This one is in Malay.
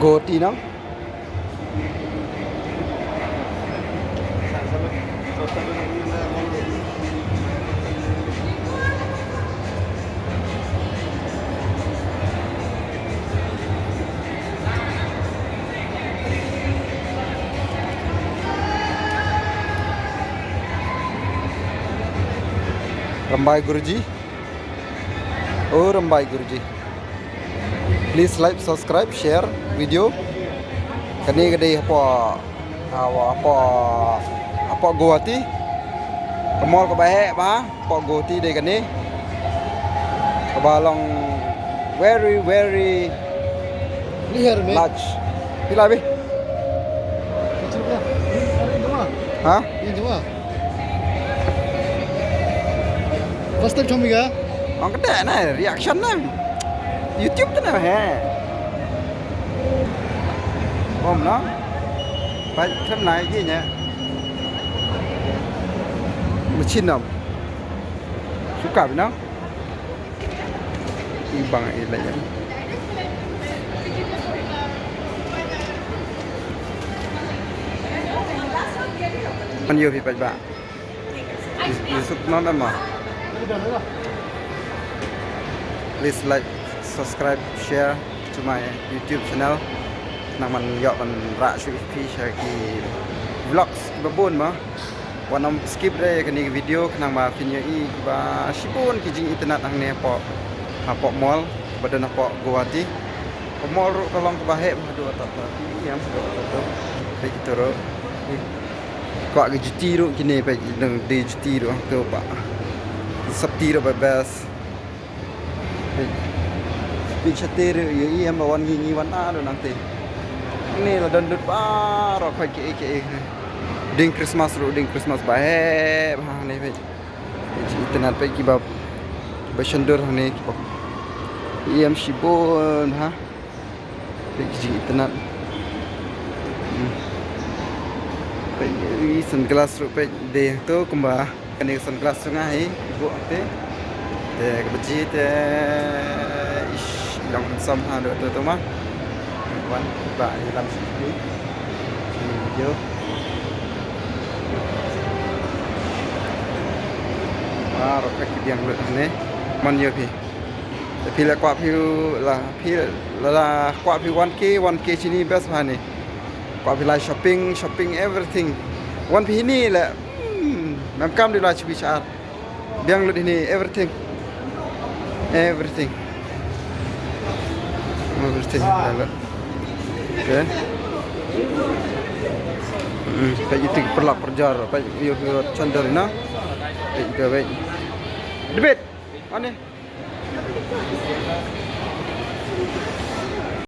Goti nang. Rambai Guruji. Oh, Rambai Guruji. Please like, subscribe, share video. Kani gede apa Guwahati. Kemol ke baik ba, apa Guwahati deh kani. Kebalong very Lihat me. large. Pila be? Hah? Ini cuma. First time cumi ga? Orang kata na reaction na. YouTube tu na hai. Om na. Phải thân này gì nhỉ? Mesin nam. Suka bina? Ibang ilai ya. Man yo phi pai ba. Yusuf non ama. Please like, subscribe, share to my YouTube channel. Nang man yok man ra shu pi share ki vlogs babon ma. Wanam skip re kani video nang ma finyo I ba shibon ki jing internet nang ne po apa mall badan apa Guwahati. Mall ro kolong ke bahe ma do ta ta yam do to. Pe toro. Kwa ke juti ro kini pe nang de juti ro ke ba. Sabti ro bebas. Picture ya em wan ngi wan a do nanti. Ini lah dandut baru kau ke ding Christmas bahe bah ni pe. Internet pe ki bab bashandur ni ki bab. Iam shibon ha. Pe ki internet. Pe sunglass ru pe de tu kumba kani sunglass ngai ibu te. Te kebeji te ish long sam ha do tu mah. Wan ba dalam sini video rokat yang lut ni man yo pi tapi la kwa pi la kwa pi 1k sini best ha ni kwa pi la shopping everything 1 pi ni la mam kam di la chi char biang lut ni everything okay. Baik itu perlak perjar, baik video candar na, baik juga baik. Debit, mana?